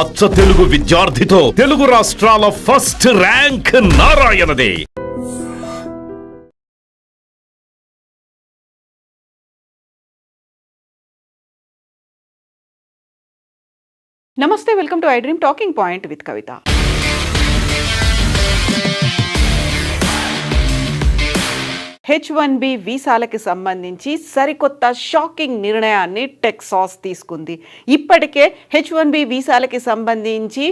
అచ్చ తెలుగు విద్యార్థితో తెలుగు రాష్ట్రాల first rank నారాయణదే. నమస్తే, welcome to I Dream talking point with Kavitha. H1B వీసాలకి సంబంధించి సరికొత్త షాకింగ్ నిర్ణయాన్ని టెక్సాస్ తీసుకుంది. ఇప్పటికే H1B వీసాలకి సంబంధించి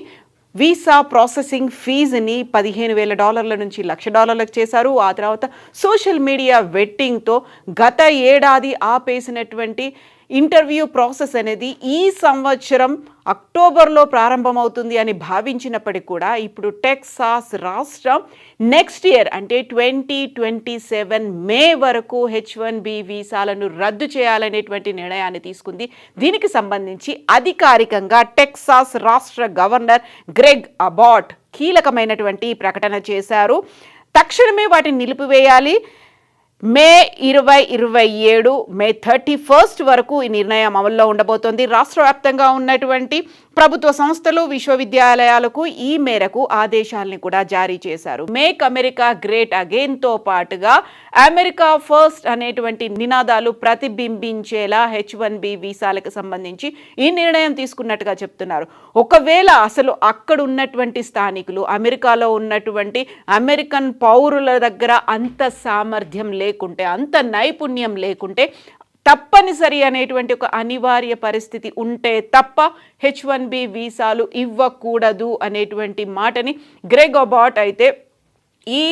వీసా ప్రాసెసింగ్ ఫీజుని $15,000 నుంచి $1,00,000 చేశారు. ఆ తర్వాత సోషల్ మీడియా వెట్టింగ్తో గత ఏడాది ఆపేసినటువంటి ఇంటర్వ్యూ ప్రాసెస్ అనేది ఈ సంవత్సరం అక్టోబర్లో ప్రారంభమవుతుంది అని భావించినప్పటికీ కూడా ఇప్పుడు టెక్సాస్ రాష్ట్రం నెక్స్ట్ ఇయర్ అంటే 2027 మే వరకు H1B వీసాలను రద్దు చేయాలనేటువంటి నిర్ణయాన్ని తీసుకుంది. దీనికి సంబంధించి అధికారికంగా టెక్సాస్ రాష్ట్ర గవర్నర్ గ్రెగ్ అబాట్ కీలకమైనటువంటి ప్రకటన చేశారు. తక్షణమే వాటిని నిలిపివేయాలి. మే 2027 మే 31 వరకు ఈ నిర్ణయం అమల్లో ఉండబోతోంది. రాష్ట్ర వ్యాప్తంగా ఉన్నటువంటి ప్రభుత్వ సంస్థలు, విశ్వవిద్యాలయాలకు ఈ మేరకు ఆదేశాలని కూడా జారీ చేశారు. మేక్ అమెరికా గ్రేట్ అగైన్తో పాటుగా అమెరికా ఫస్ట్ అనేటువంటి నినాదాలు ప్రతిబింబించేలా H1B వీసాలకు సంబంధించి ఈ నిర్ణయం తీసుకున్నట్టుగా చెప్తున్నారు. ఒకవేళ అసలు అక్కడ ఉన్నటువంటి స్థానికులు, అమెరికాలో ఉన్నటువంటి అమెరికన్ పౌరుల దగ్గర అంత సామర్థ్యం లేకుంటే, అంత నైపుణ్యం లేకుంటే, తప్పనిసరి అనేటువంటి ఒక అనివార్య పరిస్థితి ఉంటే తప్ప H1B వీసాలు ఇవ్వకూడదు అనేటువంటి మాటని గ్రెగ్ అబాట్ అయితే ఈ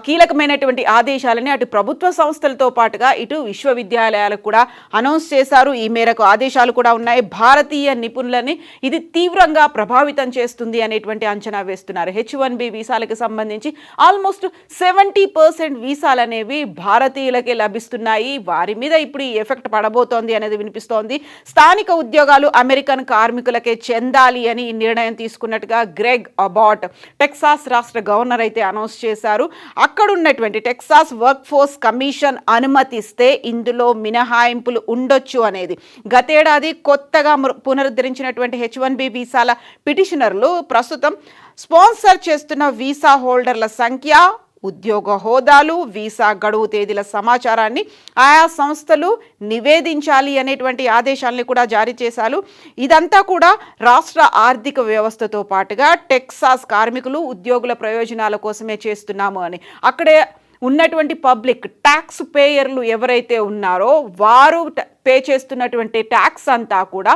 కీలకమైనటువంటి ఆదేశాలని అటు ప్రభుత్వ సంస్థలతో పాటుగా ఇటు విశ్వవిద్యాలయాలకు కూడా అనౌన్స్ చేశారు. ఈ మేరకు ఆదేశాలు కూడా ఉన్నాయి. భారతీయ నిపుణులని ఇది తీవ్రంగా ప్రభావితం చేస్తుంది అనేటువంటి అంచనా వేస్తున్నారు. H1B వీసాలకు సంబంధించి ఆల్మోస్ట్ 70% వీసాలు అనేవి భారతీయులకే లభిస్తున్నాయి. వారి మీద ఇప్పుడు ఈ ఎఫెక్ట్ పడబోతోంది అనేది వినిపిస్తోంది. స్థానిక ఉద్యోగాలు అమెరికన్ కార్మికులకే చెందాలి అని ఈ నిర్ణయం తీసుకున్నట్టుగా గ్రెగ్ అబాట్ టెక్సాస్ రాష్ట్ర గవర్నర్ అయితే అనౌన్స్ చేశారు. అక్కడ ఉన్నటువంటి టెక్సాస్ వర్క్ ఫోర్స్ కమిషన్ అనుమతిస్తే ఇందులో మినహాయింపులు ఉండొచ్చు అనేది. గతేడాది కొత్తగా పునరుద్ధరించినటువంటి H1B వీసాల పిటిషనర్లు ప్రస్తుతం స్పాన్సర్ చేస్తున్న వీసా హోల్డర్ల సంఖ్య, ఉద్యోగ హోదాలు, వీసా గడువు తేదీల సమాచారాన్ని ఆయా సంస్థలు నివేదించాలి అనేటువంటి ఆదేశాలను కూడా జారీ చేశారు. ఇదంతా కూడా రాష్ట్ర ఆర్థిక వ్యవస్థతో పాటుగా టెక్సాస్ కార్మికులు, ఉద్యోగుల ప్రయోజనాల కోసమే చేస్తున్నాము అని. అక్కడే ఉన్నటువంటి పబ్లిక్ ట్యాక్స్ పేయర్లు ఎవరైతే ఉన్నారో వారు పే చేస్తున్నటువంటి ట్యాక్స్ అంతా కూడా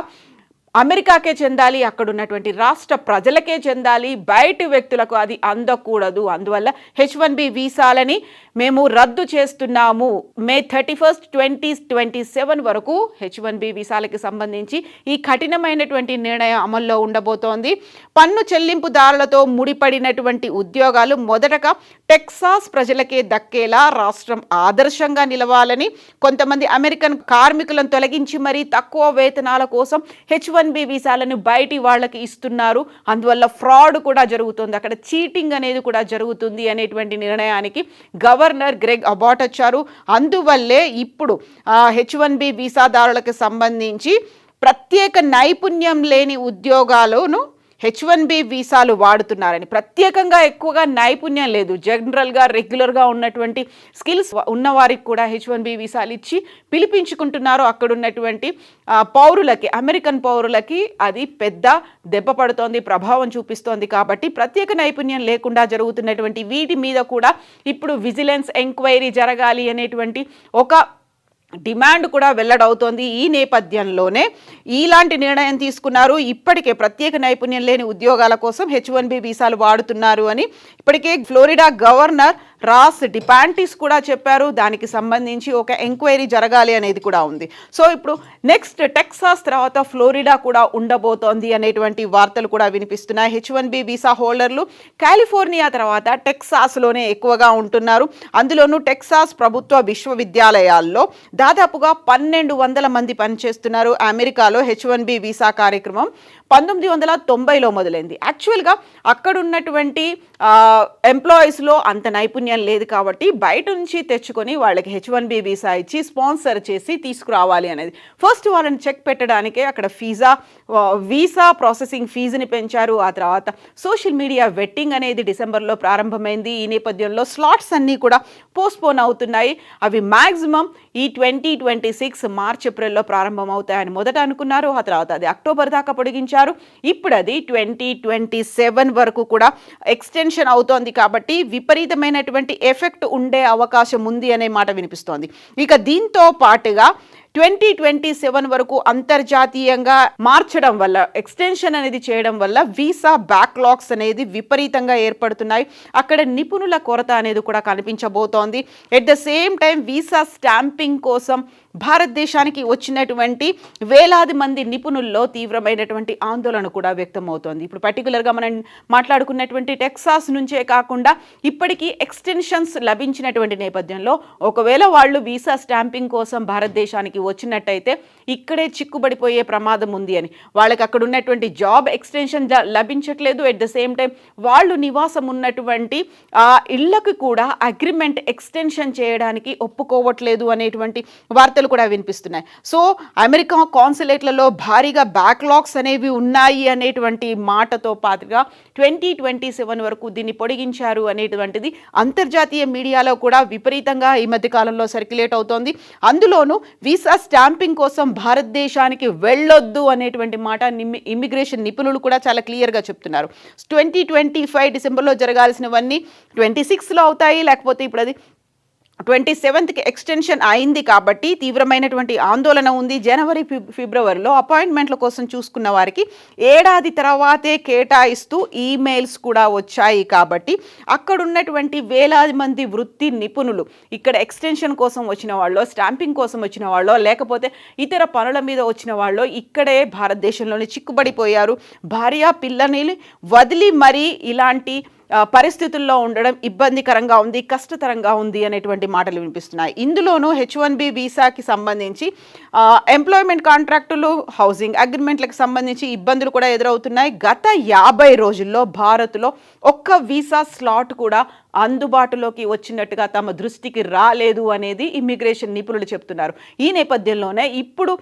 అమెరికాకే చెందాలి, అక్కడ ఉన్నటువంటి రాష్ట్ర ప్రజలకే చెందాలి, బయటి వ్యక్తులకు అది అందకూడదు. అందువల్ల H1B వీసాలని మేము రద్దు చేస్తున్నాము. మే 31, 2027 వరకు H1B వీసాలకి సంబంధించి ఈ కఠినమైనటువంటి నిర్ణయం అమల్లో ఉండబోతోంది. పన్ను చెల్లింపుదారులతో ముడిపడినటువంటి ఉద్యోగాలు మొదటగా టెక్సాస్ ప్రజలకే దక్కేలా రాష్ట్రం ఆదర్శంగా నిలవాలని, కొంతమంది అమెరికన్ కార్మికులను తొలగించి మరీ తక్కువ వేతనాల కోసం H1B వీసాలను బయటి వాళ్ళకి ఇస్తున్నారు. అందువల్ల ఫ్రాడ్ కూడా జరుగుతుంది, అక్కడ చీటింగ్ అనేది కూడా జరుగుతుంది అనేటువంటి నిర్ణయానికి గవర్నర్ గ్రెగ్ అబాట్ వచ్చారు. అందువల్లే ఇప్పుడు H1B వీసాదారులకు సంబంధించి ప్రత్యేక నైపుణ్యం లేని ఉద్యోగాలను H1B వీసాలు వాడుతున్నారని, ప్రత్యేకంగా ఎక్కువగా నైపుణ్యం లేదు, జనరల్గా రెగ్యులర్గా ఉన్నటువంటి స్కిల్స్ ఉన్నవారికి కూడా H1B వీసాలు ఇచ్చి పిలిపించుకుంటున్నారు. అక్కడ ఉన్నటువంటి పౌరులకి, అమెరికన్ పౌరులకి అది పెద్ద దెబ్బ పడుతోంది, ప్రభావం చూపిస్తోంది. కాబట్టి ప్రత్యేక నైపుణ్యం లేకుండా జరుగుతున్నటువంటి వీటి మీద కూడా ఇప్పుడు విజిలెన్స్ ఎంక్వైరీ జరగాలి అనేటువంటి ఒక డిమాండ్ కూడా వెల్లడవుతోంది. ఈ నేపథ్యంలోనే ఇలాంటి నిర్ణయం తీసుకున్నారు. ఇప్పటికే ప్రత్యేక నైపుణ్యం లేని ఉద్యోగాల కోసం H1B వీసాలు వాడుతున్నారు అని ఇప్పటికే ఫ్లోరిడా గవర్నర్ రాస్ డిపాంటిస్ కూడా చెప్పారు. దానికి సంబంధించి ఒక ఎంక్వైరీ జరగాలి అనేది కూడా ఉంది. సో ఇప్పుడు నెక్స్ట్ టెక్సాస్ తర్వాత ఫ్లోరిడా కూడా ఉండబోతోంది అనేటువంటి వార్తలు కూడా వినిపిస్తున్నాయి. H1B వీసా హోల్డర్లు కాలిఫోర్నియా తర్వాత టెక్సాస్లోనే ఎక్కువగా ఉంటున్నారు. అందులోనూ టెక్సాస్ ప్రభుత్వ విశ్వవిద్యాలయాల్లో దాదాపుగా 1,200 మంది పనిచేస్తున్నారు. అమెరికాలో H1B వీసా కార్యక్రమం 1990లో మొదలైంది. యాక్చువల్గా అక్కడ ఉన్నటువంటి ఎంప్లాయీస్లో అంత నైపుణ్యం లేదు కాబట్టి బయట నుంచి తెచ్చుకొని వాళ్ళకి H1B వీసా ఇచ్చి స్పాన్సర్ చేసి తీసుకురావాలి అనేది. ఫస్ట్ వాళ్ళని చెక్ పెట్టడానికే అక్కడ వీసా ప్రాసెసింగ్ ఫీజుని పెంచారు. ఆ తర్వాత సోషల్ మీడియా వెట్టింగ్ అనేది డిసెంబర్లో ప్రారంభమైంది. ఈ నేపథ్యంలో స్లాట్స్ అన్నీ కూడా పోస్ట్పోన్ అవుతున్నాయి. అవి మ్యాక్సిమం ఈ 2026 మార్చ్ ఏప్రిల్లో ప్రారంభం అవుతాయని మొదట అనుకున్నారు. ఆ తర్వాత అది అక్టోబర్ దాకా పొడిగించారు. ఇప్పుడు అది 2027 వరకు కూడా ఎక్స్టెన్షన్ అవుతోంది. కాబట్టి విపరీతమైనటువంటి ఎఫెక్ట్ ఉండే అవకాశం ఉంది అనే మాట వినిపిస్తోంది. ఇక దీంతో పాటుగా 2027 వరకు అంతర్జాతీయంగా మార్చడం వల్ల, ఎక్స్టెన్షన్ అనేది చేయడం వల్ల వీసా బ్యాక్లాగ్స్ అనేది విపరీతంగా ఏర్పడుతున్నాయి. అక్కడ నిపుణుల కొరత అనేది కూడా కనిపించబోతోంది. At the same time visa stamping కోసం భారతదేశానికి వచ్చినటువంటి వేలాది మంది నిపుణుల్లో తీవ్రమైనటువంటి ఆందోళన కూడా వ్యక్తమవుతోంది. ఇప్పుడు పర్టికులర్గా మనం మాట్లాడుకున్నటువంటి టెక్సాస్ నుంచే కాకుండా ఇప్పటికీ ఎక్స్టెన్షన్స్ లభించినటువంటి నేపథ్యంలో ఒకవేళ వాళ్ళు వీసా స్టాంపింగ్ కోసం భారతదేశానికి వచ్చినట్టయితే ఇక్కడే చిక్కుబడిపోయే ప్రమాదం ఉంది అని. వాళ్ళకి అక్కడ ఉన్నటువంటి జాబ్ ఎక్స్టెన్షన్ లభించట్లేదు. ఎట్ ద సేమ్ టైం వాళ్ళు నివాసం ఉన్నటువంటి ఇళ్లకు కూడా అగ్రిమెంట్ ఎక్స్టెన్షన్ చేయడానికి ఒప్పుకోవట్లేదు అనేటువంటి వార్తలు కూడా వినిపిస్తున్నాయి. సో అమెరికా కాన్సులేట్లలో భారీగా బ్యాక్లాగ్స్ అనేవి ఉన్నాయి అనేటువంటి మాటతో పాటుగా 2027 వరకు దీన్ని పొడిగించారు అనేటువంటిది అంతర్జాతీయ మీడియాలో కూడా విపరీతంగా ఈ మధ్య కాలంలో సర్క్యులేట్ అవుతోంది. అందులోనూ వీసా స్టాంపింగ్ కోసం భారతదేశానికి వెళ్ళొద్దు అనేటువంటి మాట ఇమ్మిగ్రేషన్ నిపుణులు కూడా చాలా క్లియర్గా చెప్తున్నారు. 2025 డిసెంబర్లో జరగాల్సినవన్నీ 26లో అవుతాయి, లేకపోతే ఇప్పుడు అది 27కి ఎక్స్టెన్షన్ అయింది. కాబట్టి తీవ్రమైనటువంటి ఆందోళన ఉంది. జనవరి ఫిబ్రవరిలో అపాయింట్మెంట్ల కోసం చూసుకున్న వారికి ఏడాది తర్వాతే కేటాయిస్తూ ఈమెయిల్స్ కూడా వచ్చాయి. కాబట్టి అక్కడ ఉన్నటువంటి వేలాది మంది వృత్తి నిపుణులు ఇక్కడ ఎక్స్టెన్షన్ కోసం వచ్చిన వాళ్ళు, స్టాంపింగ్ కోసం వచ్చిన వాళ్ళు, లేకపోతే ఇతర పనుల మీద వచ్చిన వాళ్ళు ఇక్కడే భారతదేశంలోనే చిక్కుబడిపోయారు. భార్య పిల్లని వదిలి మరీ ఇలాంటి పరిస్థితుల్లో ఉండడం ఇబ్బందికరంగా ఉంది, కష్టతరంగా ఉంది అనేటువంటి మాటలు వినిపిస్తున్నాయి. ఇందులోనూ H1B వీసాకి సంబంధించి ఎంప్లాయ్మెంట్ కాంట్రాక్టులు, హౌసింగ్ అగ్రిమెంట్లకు సంబంధించి ఇబ్బందులు కూడా ఎదురవుతున్నాయి. గత 50 రోజుల్లో భారత్లో ఒక్క వీసా స్లాట్ కూడా అందుబాటులోకి వచ్చినట్టుగా తమ దృష్టికి రాలేదు అనేది ఇమ్మిగ్రేషన్ నిపుణులు చెప్తున్నారు. ఈ నేపథ్యంలోనే ఇప్పుడు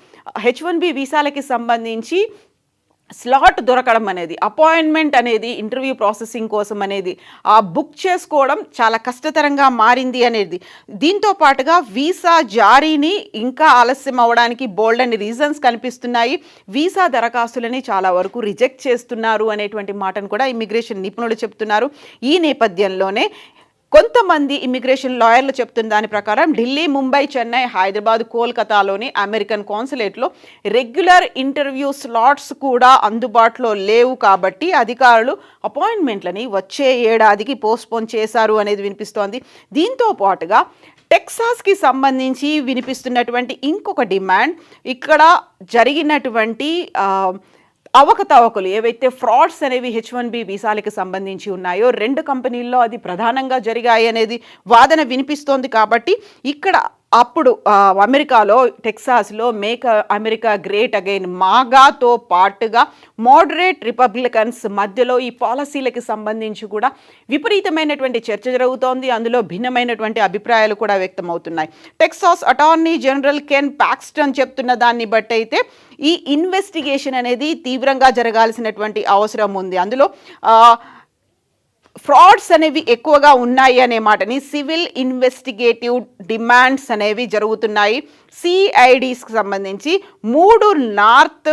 H1B వీసాలకి సంబంధించి స్లాట్ దొరకడం అనేది, అపాయింట్మెంట్ అనేది, ఇంటర్వ్యూ ప్రాసెసింగ్ కోసం అనేది బుక్ చేసుకోవడం చాలా కష్టతరంగా మారింది అనేది. దీంతో పాటుగా వీసా జారీని ఇంకా ఆలస్యం అవ్వడానికి బోల్డ్ అని రీజన్స్ కనిపిస్తున్నాయి. వీసా దరఖాస్తులని చాలా వరకు రిజెక్ట్ చేస్తున్నారు అనేటువంటి మాటను కూడా ఇమ్మిగ్రేషన్ నిపుణులు చెప్తున్నారు. ఈ నేపథ్యంలోనే కొంతమంది ఇమిగ్రేషన్ లాయర్లు చెప్తున్న దాని ప్రకారం ఢిల్లీ, ముంబై, చెన్నై, హైదరాబాద్, కోల్కతాలోని అమెరికన్ కాన్సులేట్లో రెగ్యులర్ ఇంటర్వ్యూ స్లాట్స్ కూడా అందుబాటులో లేవు. కాబట్టి అధికారులు అపాయింట్మెంట్లని వచ్చే ఏడాదికి పోస్ట్పోన్ చేశారు అనేది వినిపిస్తోంది. దీంతో పాటుగా టెక్సాస్కి సంబంధించి వినిపిస్తున్నటువంటి ఇంకొక డిమాండ్, ఇక్కడ జరిగినటువంటి అవకతవకలు ఏవైతే ఫ్రాడ్స్ అనేవి H1B వీసాలకి సంబంధించి ఉన్నాయో 2 కంపెనీల్లో అది ప్రధానంగా జరిగాయి అనేది వాదన వినిపిస్తోంది. కాబట్టి ఇక్కడ అప్పుడు అమెరికాలో టెక్సాస్లో మేక్ అమెరికా గ్రేట్ అగైన్ మాగాతో పాటుగా మోడరేట్ రిపబ్లికన్స్ మధ్యలో ఈ పాలసీలకి సంబంధించి కూడా విపరీతమైనటువంటి చర్చ జరుగుతోంది. అందులో భిన్నమైనటువంటి అభిప్రాయాలు కూడా వ్యక్తమవుతున్నాయి. టెక్సాస్ అటార్నీ జనరల్ కెన్ పాక్స్టన్ చెప్తున్న దాన్ని బట్టి అయితే ఈ ఇన్వెస్టిగేషన్ అనేది తీవ్రంగా జరగాల్సినటువంటి అవసరం ఉంది. అందులో ఫ్రాడ్స్ అనేవి ఎక్కువగా ఉన్నాయి అనే మాటని, సివిల్ ఇన్వెస్టిగేటివ్ డిమాండ్స్ అనేవి జరుగుతున్నాయి. సిఐడిస్కి సంబంధించి 3 నార్త్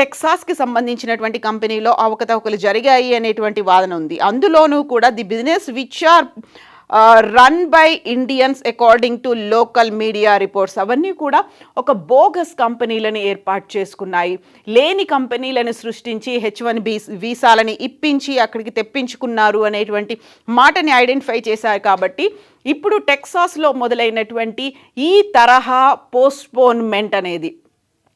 టెక్సాస్కి సంబంధించినటువంటి కంపెనీలో అవకతవకలు జరిగాయి అనేటువంటి వాదన ఉంది. అందులోనూ కూడా the business which are run by Indians according to local media reports అవన్నీ కూడా ఒక బోగస్ కంపెనీలను ఏర్పాటు చేసుకున్నాయి. లేని కంపెనీలను సృష్టించి H1B వీసాలని ఇప్పించి అక్కడికి తెప్పించుకున్నారు అనేటువంటి మాటని ఐడెంటిఫై చేశారు. కాబట్టి ఇప్పుడు టెక్సాస్లో మొదలైనటువంటి ఈ తరహా పోస్ట్పోన్మెంట్ అనేది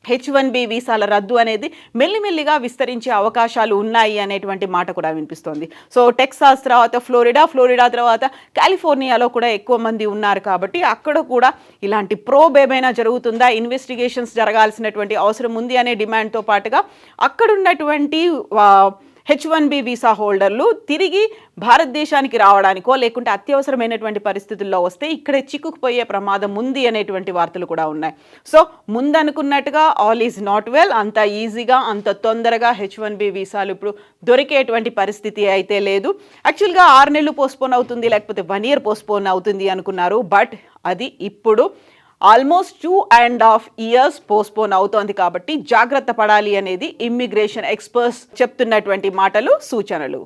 H1B వీసాల రద్దు అనేది మెల్లిమెల్లిగా విస్తరించే అవకాశాలు ఉన్నాయి అనేటువంటి మాట కూడా వినిపిస్తోంది. సో టెక్సాస్ తర్వాత ఫ్లోరిడా తర్వాత కాలిఫోర్నియాలో కూడా ఎక్కువ మంది ఉన్నారు కాబట్టి అక్కడ కూడా ఇలాంటి ప్రోబ్ ఏమైనా జరుగుతుందా, ఇన్వెస్టిగేషన్స్ జరగాల్సినటువంటి అవసరం ఉంది అనే డిమాండ్తో పాటుగా అక్కడ ఉన్నటువంటి H1B వీసా హోల్డర్లు తిరిగి భారతదేశానికి రావడానికో లేకుంటే అత్యవసరమైనటువంటి పరిస్థితుల్లో వస్తే ఇక్కడే చిక్కుకుపోయే ప్రమాదం ఉంది అనేటువంటి వార్తలు కూడా ఉన్నాయి. సో ముందనుకున్నట్టుగా ఆల్ ఈజ్ నాట్ వెల్, అంత ఈజీగా అంత తొందరగా H1B వీసాలు ఇప్పుడు దొరికేటువంటి పరిస్థితి అయితే లేదు. యాక్చువల్గా 6 నెలలు పోస్ట్పోన్ అవుతుంది లేకపోతే 1 year పోస్ట్పోన్ అవుతుంది అనుకున్నారు. బట్ అది ఇప్పుడు ఆల్మోస్ట్ 2.5 years పోస్ట్పోన్ అవుతోంది. కాబట్టి జాగ్రత్త పడాలి అనేది ఇమ్మిగ్రేషన్ ఎక్స్పర్ట్స్ చెప్తున్నటువంటి మాటలు, సూచనలు.